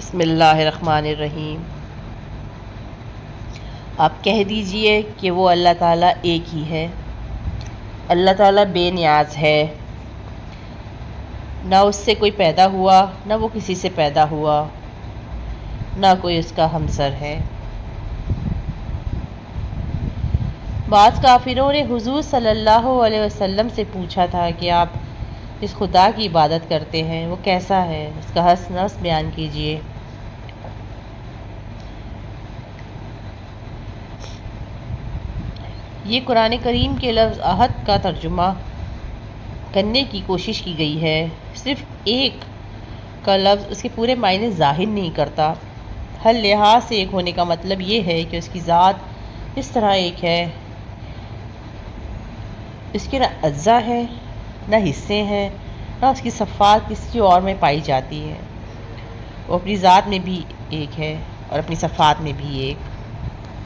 بسم اللہ الرحمن الرحیم۔ آپ کہہ دیجئے کہ وہ اللہ تعالیٰ ایک ہی ہے۔ اللہ تعالیٰ بے نیاز ہے، نہ اس سے کوئی پیدا ہوا، نہ وہ کسی سے پیدا ہوا، نہ کوئی اس کا ہمسر ہے۔ بعض کافروں نے حضور صلی اللہ علیہ وسلم سے پوچھا تھا کہ آپ جس خدا کی عبادت کرتے ہیں وہ کیسا ہے، اس کا حسن نفس بیان کیجیے۔ یہ قرآن کریم کے لفظ احد کا ترجمہ کرنے کی کوشش کی گئی ہے۔ صرف ایک کا لفظ اس کے پورے معنی ظاہر نہیں کرتا۔ ہر لحاظ سے ایک ہونے کا مطلب یہ ہے کہ اس کی ذات اس طرح ایک ہے، اس کے نہ اجزاء ہیں نہ حصے ہیں، نہ اس کی صفات کسی اور میں پائی جاتی ہے۔ وہ اپنی ذات میں بھی ایک ہے اور اپنی صفات میں بھی ایک۔